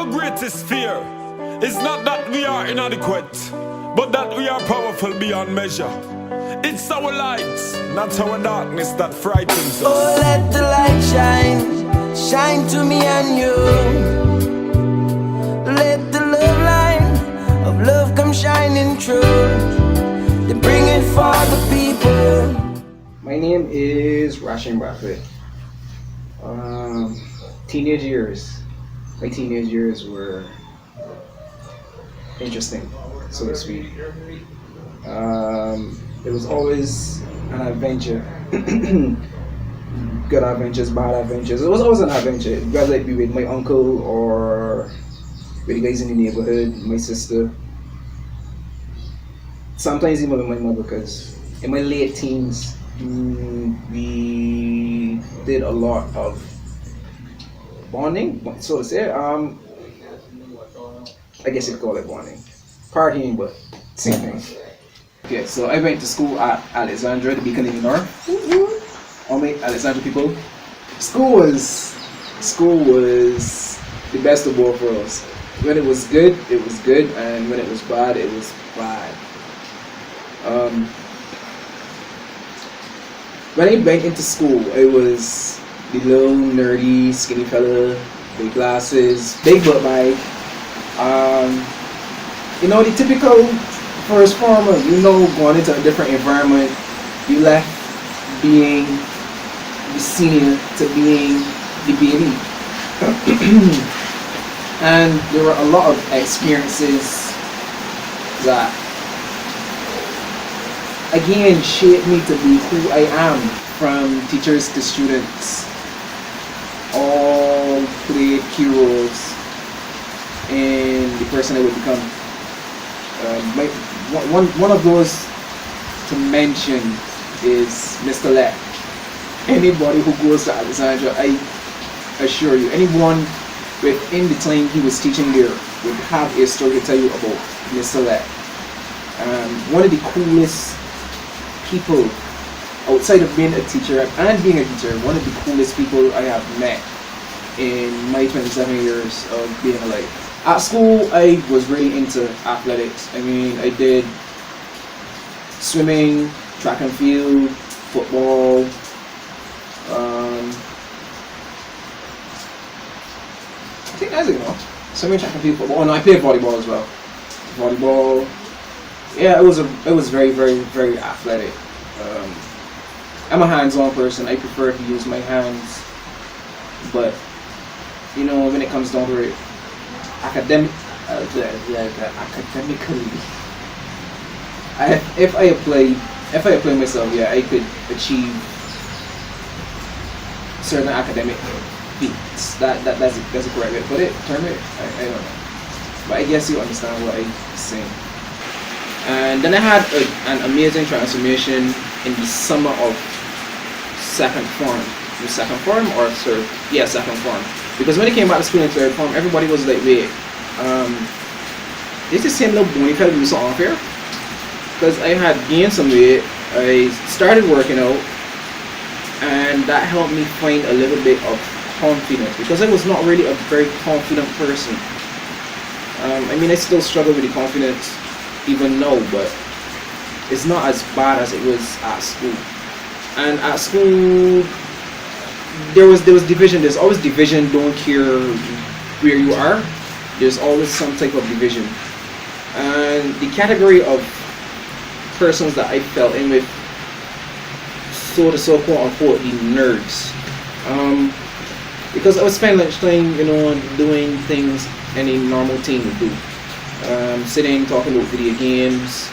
Our greatest fear is not that we are inadequate, but that we are powerful beyond measure. It's our light, not our darkness, that frightens us. Oh, let the light shine, shine to me and you. Let the love line of love come shining through. They bring it for the people. My name is Rasheem Brathwaite. My teenage years were interesting, so to speak. It was always an adventure. Good adventures, bad adventures. It was always an adventure, whether it be with my uncle or with the guys in the neighborhood, my sister. Sometimes even with my mother, because in my late teens, we did a lot of bonding, so to say. I guess you'd call it bonding. Partying, but same thing. Okay, so I went to school at Alexandra, the Beacon in the North. All my Alexandra people. School was the best of both worlds. When it was good, and when it was bad, it was bad. When I went into school, I was the little nerdy, skinny fella, big glasses, big butt bike. The typical first farmer, going into a different environment, you left being the senior to being the baby. And there were a lot of experiences that again shaped me to be who I am, from teachers to students. All played key roles in the person I would become. One of those to mention is Mr. Leck. Anybody who goes to Alexandra, I assure you, anyone within the time he was teaching there would have a story to tell you about Mr. Leck. One of the coolest people outside of being a teacher and being a teacher, one of the coolest people I have met in my 27 years of being alive. At school, I was really into athletics. I did swimming, track and field, football. I think that's it, swimming, track and field, football. Oh no, I played volleyball as well. Volleyball. Yeah, it was very, very, very athletic. I'm a hands-on person. I prefer to use my hands, but when it comes down to it, academically, if I apply myself, I could achieve certain academic feats. That's the correct way to put it. Term it. I don't know, but I guess you understand what I'm saying. And then I had an amazing transformation in the summer of second form. Second form. Because when I came back to school in third form, everybody was like, wait, is the same little bony fella we saw off here? Because I had gained some weight, I started working out, and that helped me find a little bit of confidence, because I was not really a very confident person. I still struggle with the confidence even now, but it's not as bad as it was at school. And at school, there was division. There's always division. Don't care where you are, there's always some type of division. And the category of persons that I fell in with, so quote unquote, the nerds, because I would spend lunchtime doing things any normal teen would do, sitting, talking about video games,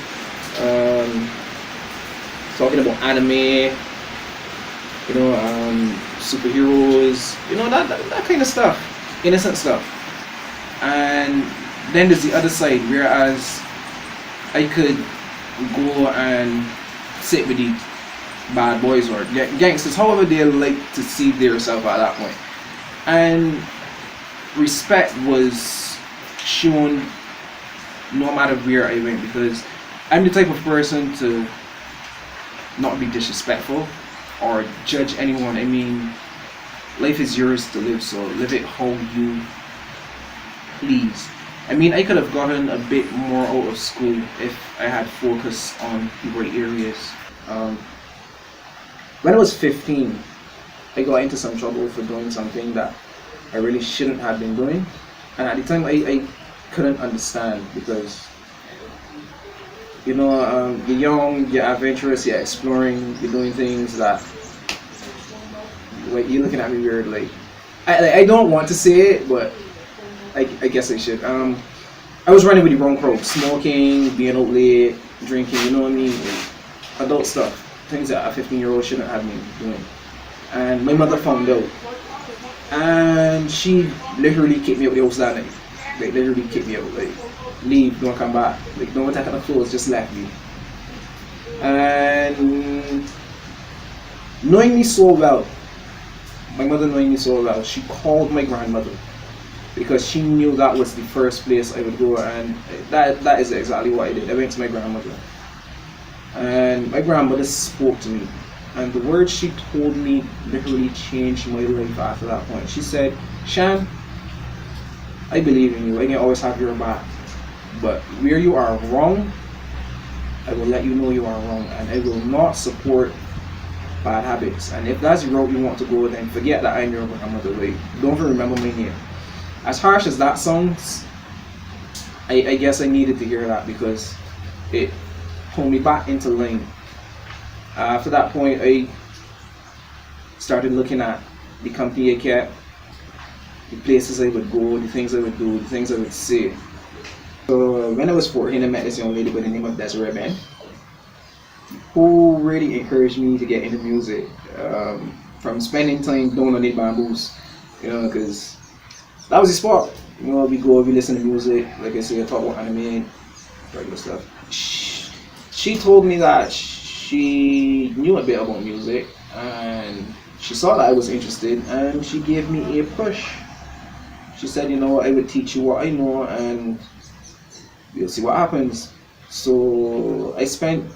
talking about anime, superheroes, that kind of stuff, innocent stuff. And then there's the other side, whereas I could go and sit with the bad boys or gangsters, however they like to see themselves at that point. And respect was shown no matter where I went, because I'm the type of person to not be disrespectful or judge anyone. I mean, life is yours to live, so live it how you pleased. I mean, I could have gotten a bit more out of school if I had focused on the right areas. When I was 15, I got into some trouble for doing something that I really shouldn't have been doing. And at the time, I couldn't understand because, you know, you're young, you're adventurous, you're exploring, you're doing things that, like, you're looking at me weird. Like, I don't want to say it, but I guess I should. I was running with the wrong crowd, smoking, being out late, drinking, you know what I mean? Like, adult stuff, things that a 15-year-old shouldn't have been doing. And my mother found out. And she literally kicked me out the house that night. Like, literally kicked me out. Like, leave, don't come back. Like, don't take the clothes, just left me. And knowing me so well, my mother knowing me so well, she called my grandmother because she knew that was the first place I would go, and that is exactly what I did. I went to my grandmother, and my grandmother spoke to me, and the words she told me literally changed my life after that point. She said, "Shan, I believe in you. I can always have your back, but where you are wrong, I will let you know you are wrong, and I will not support bad habits. And if that's the route you want to go, then forget that I'm your grandmother. Like, don't even remember my name." As harsh as that sounds, I guess I needed to hear that because it pulled me back into line. After that point, I started looking at the company I kept, the places I would go, the things I would do, the things I would say. So when I was 14, I met this young lady by the name of Desiree, who really encouraged me to get into music. From spending time down on the bamboos, you know, because that was the spot. You know, we go, we listen to music. Like I say, I talk about anime, regular stuff. She told me that she knew a bit about music and she saw that I was interested, and she gave me a push. She said, you know, I would teach you what I know and we'll see what happens. So I spent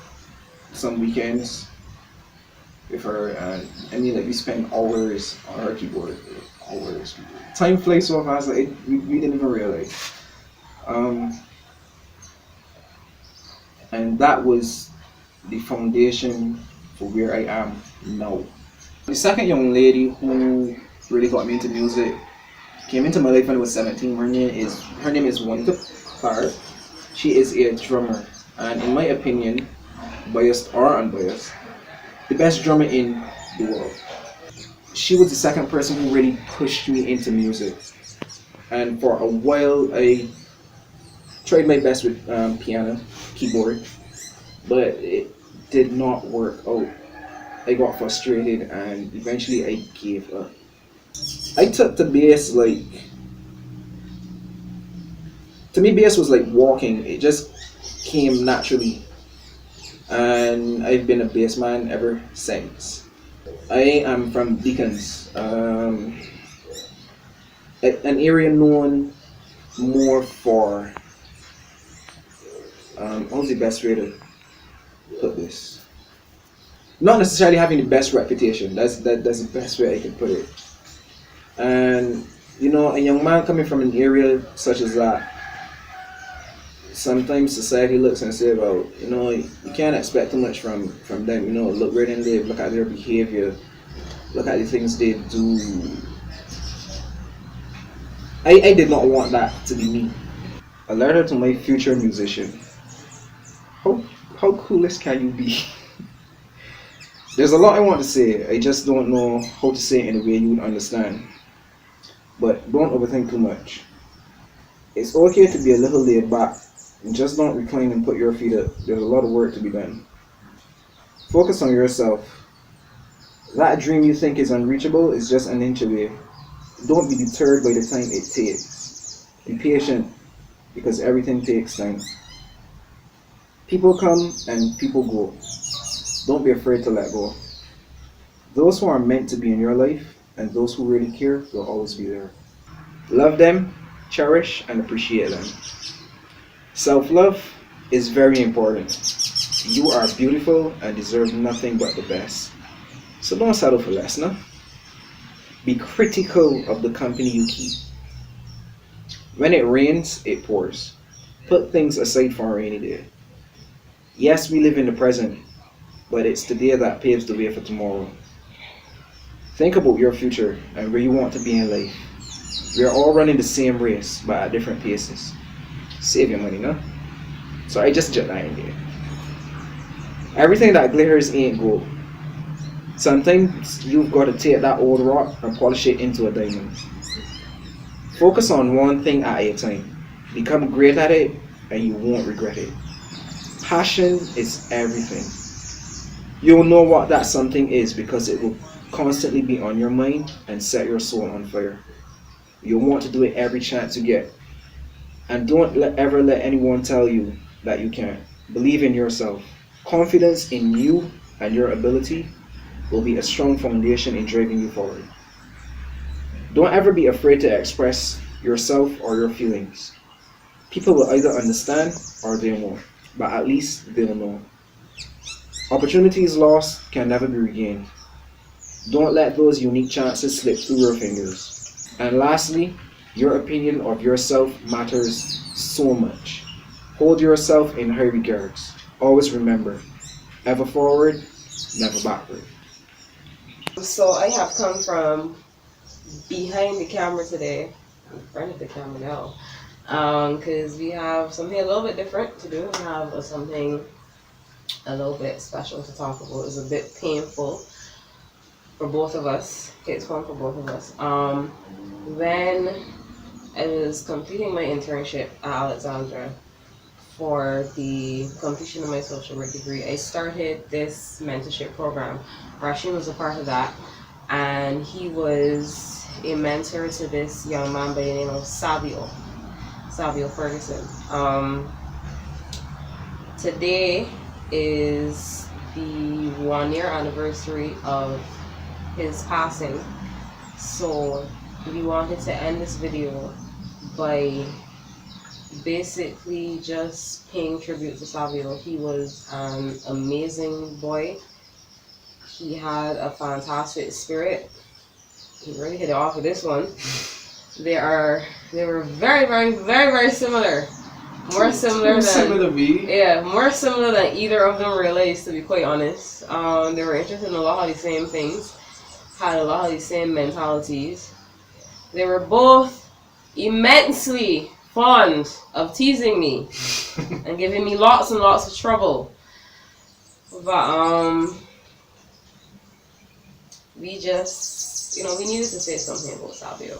some weekends with her, and I mean, like, we spent hours on her keyboard. Hours. Time flies so fast, like, we didn't even realize. And that was the foundation for where I am now. The second young lady who really got me into music came into my life when I was 17. Her name is Juanita Clark. She is a drummer, and in my opinion, biased or unbiased, the best drummer in the world. She was the second person who really pushed me into music, and for a while I tried my best with piano, keyboard, but it did not work out. I got frustrated and eventually I gave up. I took to bass like, to me bass was like walking. It just came naturally, and I've been a bass man ever since. I am from Deacons, an area known more for, what's the best way to put this? Not necessarily having the best reputation. That's the best way I can put it. And you know, a young man coming from an area such as that, sometimes society looks and says, well, you know, you can't expect too much from them. You know, look where they live, look at their behavior, look at the things they do. I did not want that to be me. A letter to my future musician. How coolest can you be? There's a lot I want to say. I just don't know how to say it in a way you would understand. But don't overthink too much. It's okay to be a little laid back. And just don't recline and put your feet up. There's a lot of work to be done. Focus on yourself. That dream you think is unreachable is just an inch away. Don't be deterred by the time it takes. Be patient, because everything takes time. People come and people go. Don't be afraid to let go. Those who are meant to be in your life and those who really care will always be there. Love them, cherish, and appreciate them. Self-love is very important. You are beautiful and deserve nothing but the best. So don't settle for less, no? Be critical of the company you keep. When it rains, it pours. Put things aside for a rainy day. Yes, we live in the present, but it's today that paves the way for tomorrow. Think about your future and where you want to be in life. We are all running the same race, but at different paces. Save your money, no? So I just jot that in there. Everything that glitters ain't gold. Sometimes you've got to take that old rock and polish it into a diamond. Focus on one thing at a time. Become great at it and you won't regret it. Passion is everything. You'll know what that something is because it will constantly be on your mind and set your soul on fire. You'll want to do it every chance you get. And don't ever let anyone tell you that you can't. Believe in yourself. Confidence in you and your ability will be a strong foundation in driving you forward. Don't ever be afraid to express yourself or your feelings. People will either understand or they won't, but at least they'll know. Opportunities lost can never be regained. Don't let those unique chances slip through your fingers. And lastly, your opinion of yourself matters so much. Hold yourself in high regards. Always remember, ever forward, never backward. So I have come from behind the camera today, in front of the camera now, because we have something a little bit different to do. We have something a little bit special to talk about. It's a bit painful for both of us. It's fun for both of us. When I was completing my internship at Alexandra for the completion of my social work degree, I started this mentorship program. Rasheem was a part of that, and he was a mentor to this young man by the name of Savio Ferguson. Today is the 1-year anniversary of his passing, so we wanted to end this video by basically just paying tribute to Savio. He was an amazing boy. He had a fantastic spirit. He really hit it off with this one. They were very, very, very, very similar. More similar than either of them realized, to be quite honest. They were interested in a lot of the same things, had a lot of the same mentalities. They were both immensely fond of teasing me and giving me lots and lots of trouble. But we just, we needed to say something about Savio.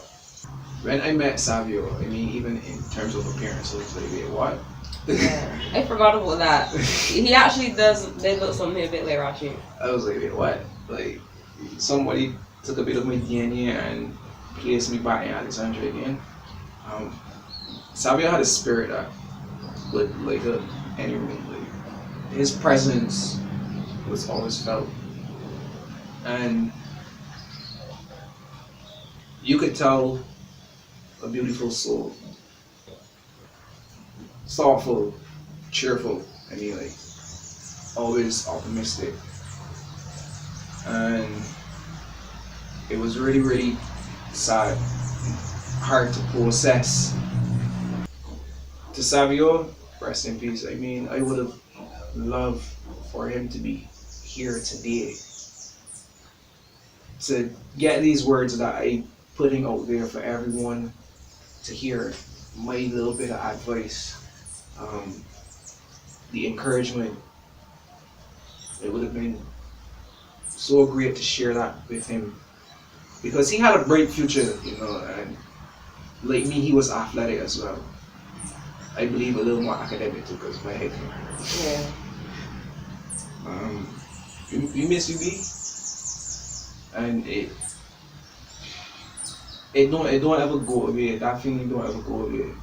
When I met Savio, I mean, even in terms of appearance, I was like, wait, what? Yeah, I forgot about that. He actually did look something a bit like Rasheem. I was like, wait, what? Like, somebody took a bit of my DNA and placed me back in Alexandria again. Savio had a spirit that looked like anyone. Like, his presence was always felt. And you could tell a beautiful soul. Thoughtful, cheerful, I mean, like, always optimistic. And it was really, really sad, hard to process. To Savio, rest in peace. I mean, I would have loved for him to be here today, to get these words that I'm putting out there for everyone to hear, my little bit of advice, the encouragement. It would have been so great to share that with him, because he had a bright future, and like me, he was athletic as well. I believe a little more academic too, because my head can hurt. Yeah. We miss you, B. And it don't ever go away. That feeling don't ever go away.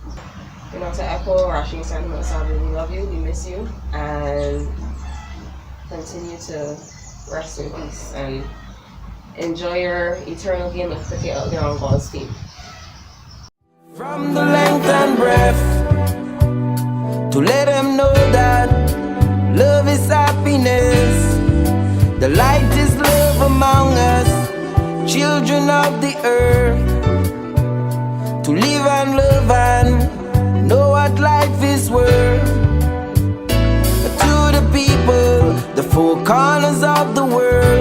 To echo Rasheem's sentiment, Savio, we love you, we miss you, and continue to rest in peace and enjoy your eternal game of cricket out there on God's team. From the length and breadth, to let them know that love is happiness. The light is love among us, children of the earth. To live and love and of the world.